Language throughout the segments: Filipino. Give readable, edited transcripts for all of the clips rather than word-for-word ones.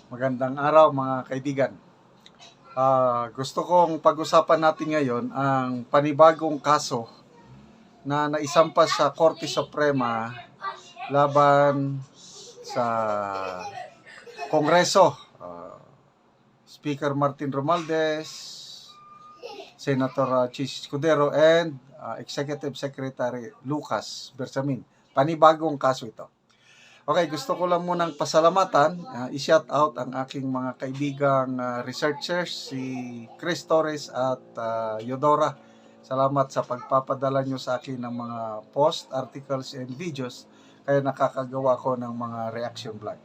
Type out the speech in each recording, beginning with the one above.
Magandang araw mga kaibigan. Gusto kong pag-usapan natin ngayon ang panibagong kaso na naisampa sa Korte Suprema laban sa Kongreso. Speaker Martin Romualdez, Senator Chis Escudero, and Executive Secretary Lucas Bersamin. Panibagong kaso ito. Okay, gusto ko lang munang pasalamatan, i-shout out ang aking mga kaibigang researchers, si Chris Torres at Yodora. Salamat sa pagpapadala nyo sa akin ng mga post, articles, and videos, kaya nakakagawa ko ng mga reaction vlog.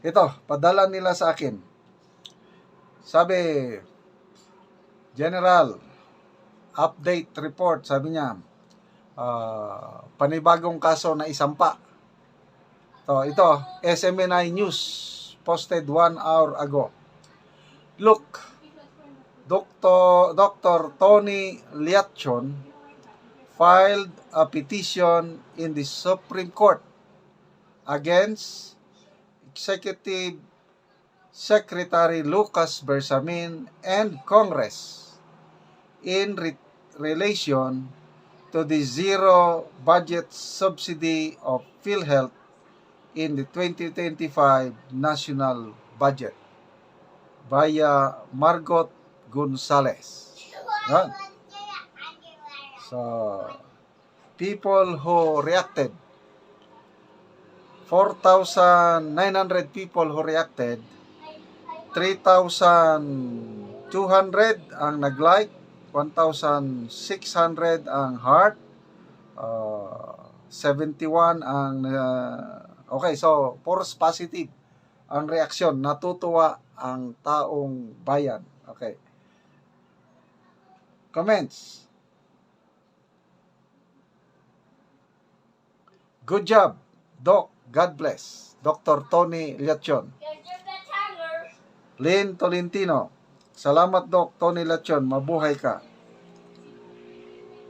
Ito, padala nila sa akin. Sabi, General, update report, sabi niya, panibagong kaso na isampa. Ito, SMNI News, posted 1 hour ago. Look, Dr. Tony Liachon filed a petition in the Supreme Court against Executive Secretary Lucas Bersamin and Congress in relation to the zero budget subsidy of PhilHealth in the 2025 national budget via Margot Gonzales. Yan. So, people who reacted, 4,900 people who reacted, 3,200 ang nag-like, 1,600 ang heart, 71 ang okay, so false positive ang reaksyon. Natutuwa ang taong bayan. Okay. Comments. Good job, Doc. God bless. Dr. Tony Liachon. Lynn Tolentino. Salamat, Doc. Tony Liachon. Mabuhay ka.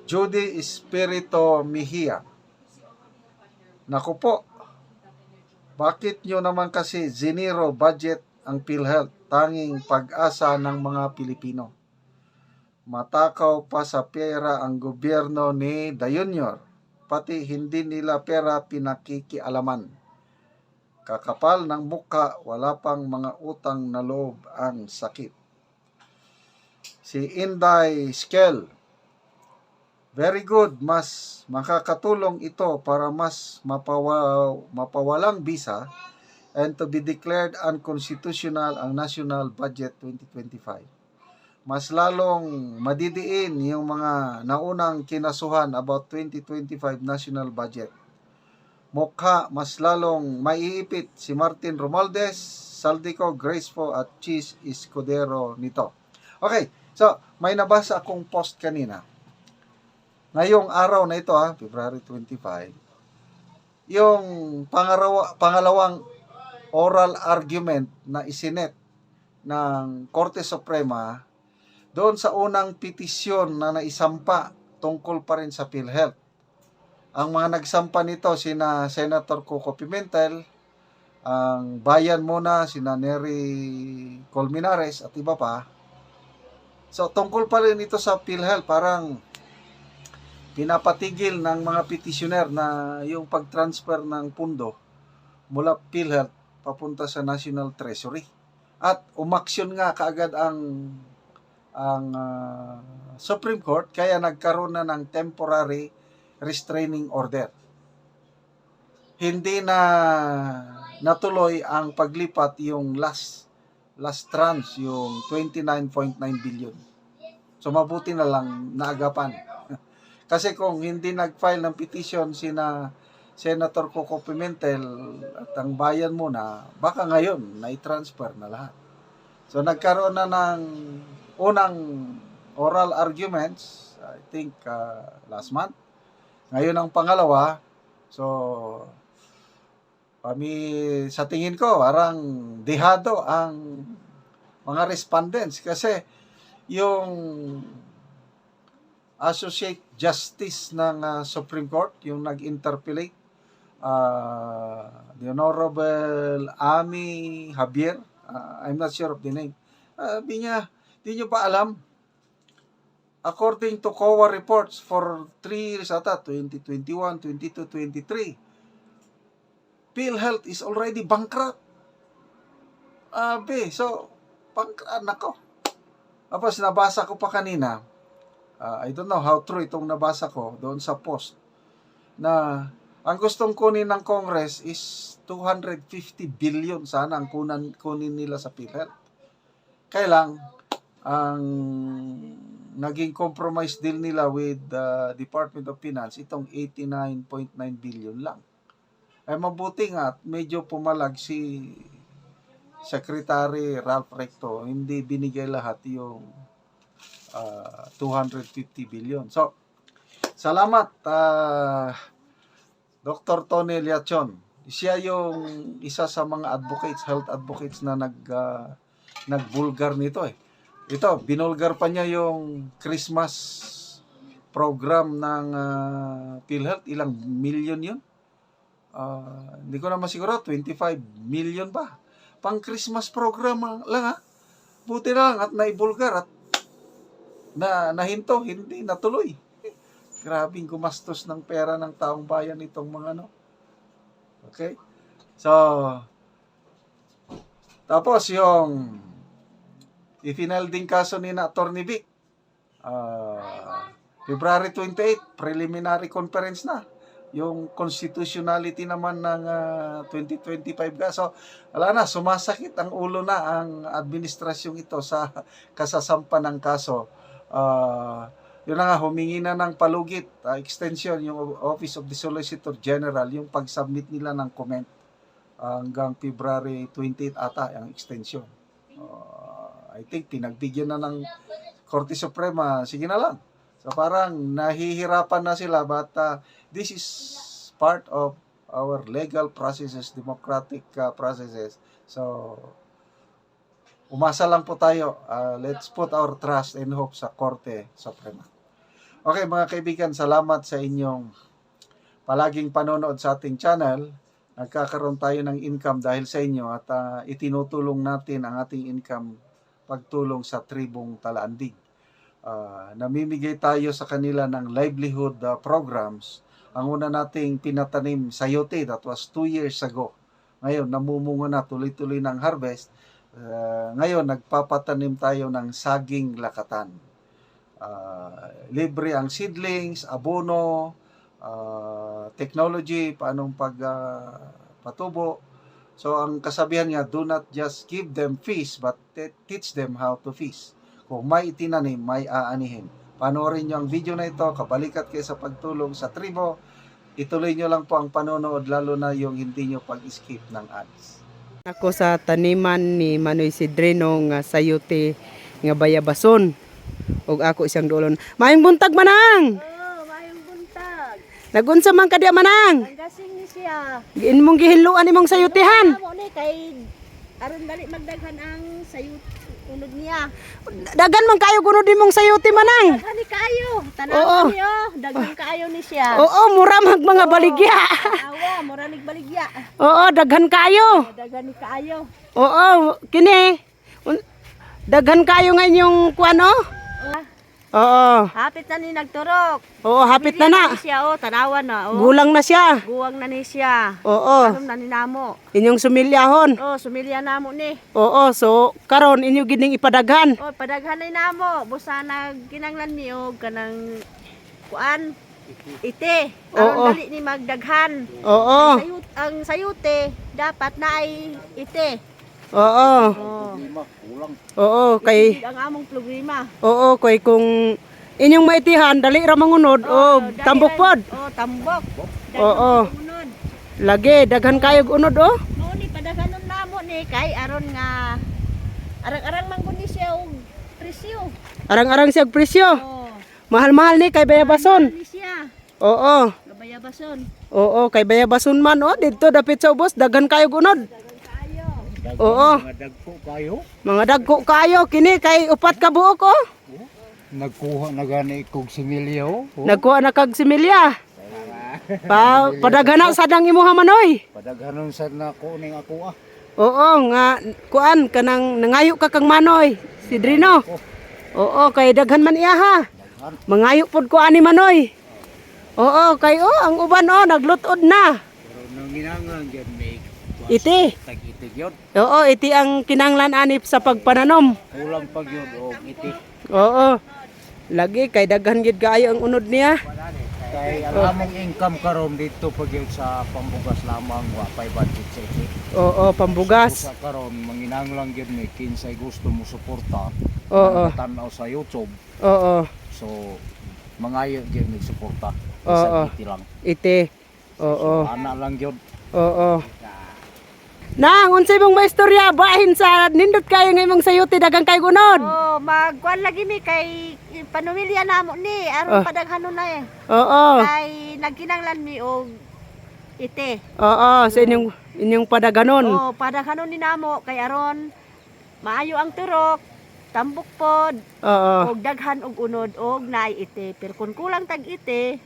Judy Espirito Mejia. Naku po. Bakit nyo naman kasi zinero budget ang PhilHealth, tanging pag-asa ng mga Pilipino? Matakaw pa sa pera ang gobyerno ni Dayunyor, pati hindi nila pera pinakikialaman. Kakapal ng mukha, wala pang mga utang na loob, ang sakit. Si Inday Skel, very good, mas makakatulong ito para mas mapawalang bisa and to be declared unconstitutional ang National Budget 2025. Mas lalong madidiin yung mga naunang kinasuhan about 2025 National Budget. Mukha mas lalong maiipit si Martin Romualdez, Saldico, Gracefo at Chis Escudero nito. Okay, so may nabasa akong post kanina. Ngayong araw na ito, February 25, yung pangalawang oral argument na isinet ng Korte Suprema doon sa unang petisyon na naisampa tungkol pa rin sa PhilHealth. Ang mga nagsampa nito sina Senator Coco Pimentel, ang bayan muna sina Nery Colmenares at iba pa. So tungkol pa rin ito sa PhilHealth, parang pinapatigil ng mga petitioner na yung pag-transfer ng pundo mula PhilHealth papunta sa National Treasury. At umaksyon nga kaagad ang Supreme Court, kaya nagkaroon na ng temporary restraining order. Hindi na natuloy ang paglipat yung last tranche, yung 29.9 billion. So mabuti na lang naagapan. Kasi kung hindi nag-file ng petition sina Senator Coco Pimentel at ang bayan muna, baka ngayon na-transfer na lahat. So nagkaroon na ng unang oral arguments, I think last month. Ngayon ang pangalawa. So sa tingin ko, parang dehado ang mga respondents kasi yung Associate Justice ng Supreme Court, yung nag-interpellate, the Honorable Ami Javier, I'm not sure of the name. Sabi niya, di nyo ba alam? According to COA reports for 3 years ata, 2021, 22, 23, PhilHealth is already bankrupt. So, bankrupt, nako. Tapos nabasa ko pa kanina, I don't know how true itong nabasa ko doon sa post, na ang gustong kunin ng Congress is 250 billion sana ang kunin nila sa PhilHealth. Kaya lang, ang naging compromise deal nila with the Department of Finance, itong 89.9 billion lang. Ay mabuti nga at medyo pumalag si Secretary Ralph Recto, hindi binigay lahat yung 250 billion. So, salamat Dr. Tony Liachon. Siya yung isa sa mga advocates, health advocates na nagbulgar nito eh. Ito, binulgar pa niya yung Christmas program ng PhilHealth. Ilang million yun? Hindi ko naman siguro, 25 million ba? Pang Christmas program lang ha. Buti na lang at naibulgar at nahinto, hindi natuloy. Grabing gumastos ng pera ng taong bayan itong mga Okay? So, tapos yung ifinalding kaso ni Atty. Vic, February 28, preliminary conference na. Yung constitutionality naman ng 2025 kaso, wala na, sumasakit ang ulo na ang administrasyong ito sa kasasampa ng kaso. Yun na nga, humingi na ng palugit, extension, yung Office of the Solicitor General, yung pag-submit nila ng comment hanggang February 28 ata ang extension. I think pinagbigyan na ng Korte Suprema, sige na lang. So parang nahihirapan na sila, but this is part of our legal processes, democratic processes. So umasa lang po tayo. Let's put our trust and hope sa Korte Suprema. Okay mga kaibigan, salamat sa inyong palaging panonood sa ating channel. Nagkakaroon tayo ng income dahil sa inyo at itinutulong natin ang ating income pagtulong sa tribong Talaandig. Namimigay tayo sa kanila ng livelihood programs. Ang una nating pinatanim sayote, that was 2 years ago. Ngayon, namumunga na, tuloy-tuloy ng harvest. Ngayon, nagpapatanim tayo ng saging lakatan. Libre ang seedlings, abono, technology, paanong pagpatubo. So, ang kasabihan nga, do not just give them fish, but teach them how to fish. Kung may itinanim, may aanihin. Panoorin nyo ang video na ito, kabalikat kayo sa pagtulong sa tribo. Ituloy nyo lang po ang panonood, lalo na yung hindi nyo pag-skip ng ads. Ako sa taniman ni Manoy Sidreno nga sayote nga bayabason. Og ako isang dolon. Mayong buntag manang! Mayong buntag. Nagunsa man ka diya manang? Nanggasing ni siya. Giin mong gihinluan imong sayutihan. Amo ni kay aron dali magdaghan ang sayut unod niya. Dagan man kayo kuno imong sayuti manang. Daghan ni kaayo. Oo. Tanaw niyo, daghan kaayo ni siya. Oo, mura mag mga baligya. Awa, mura nig baligya. Oo, daghan kayo. Daghan ni kaayo. Oo, kini. Daghan kayo nga inyong kuano? Oo. Hapit na ni nagturok. Oo, hapit na na. Siya tanawan na Gulang na siya. Guwang na ni siya. Oo. Anom na ni namo. Inyong sumilyahon. Sumilya namo ni. Oo, so karon inyo gining ipadaghan. Padaghan na namo. Busa nagkinanglan niyo kanang kuan. Ite. Oo. Aron dali ni magdaghan. Oo. Ang sayute dapat na ay ite. Oo. Oo, kay Ang among programa. oo, kay kung inyong maitihan dali ra mangunod o tambok pod. Tambok. Oo. Lagi daghan kayo unod o. Mo ni padaghanon namo ni kay aron nga arang-arang manggon ni siya og presyo. Arang-arang siya og presyo. Oh. Mahal-mahal ni kay bayabason. Ni siya. Oo. Gabayabason. Oo, kay bayabason man o didto dapit sa ubos daghan kayo unod. Oo. Mga dagko kayo. Mga dagko kayo kini kay upat ka buok o. Nagkuha na gani kog similyo. Nagkuha na kag similya. Padaghana sa dang imuha manoy. Padaghanon sa na kuning ako Oo, nga kuan kanang nangayo ka kang Manoy, si Drino. Oo, kay daghan man iya ha. Mangayo pod ko ani Manoy. Oo, kay ang uban naglutod na. Pero nang ginanglan gyud may Iti. tag-itig yun. Oo, iti ang kinanglan anip sa pagpananom. Kulang pag yun o itik. Oo. Lagi kay daghan gid kaayo ang unod niya. Kay alamong income karon dito pag yun sa pambugas lamang wa pay budget sa itik. Oo, pambugas. Sa karon manginanglan gyud may kinsay gusto mo suporta. Oo. Tanaw sa YouTube. Oo. So mangayo gyud mig suporta. Oo. Sa iti lang. Iti. Oo. Ana lang gyud. Oo. Nang unsay mong maistorya bahin sa nindot kayo nga imong sayuti dagang kay gunod. Oh, magkuan lagi mi kay panumilya namo ni aron padaghanon na eh. Oo. Kay nagkinanglan mi og ite. Oo, sa inyong padaganon. Oh, padaghanon ni namo kay aron maayo ang turok, tambok pod, Oo. og daghan og unod og naay ite. Pero kung kulang tag ite,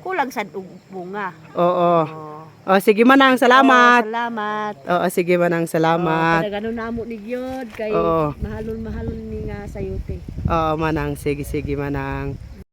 kulang sad og bunga. Oo. Oh. Oh, sige manang, salamat. Oh, salamat. Oo, sige manang, salamat. Padaghanon namo ni gyud kay Oo. mahalon-mahalon ni nga sayuti. Oo, manang, sige manang.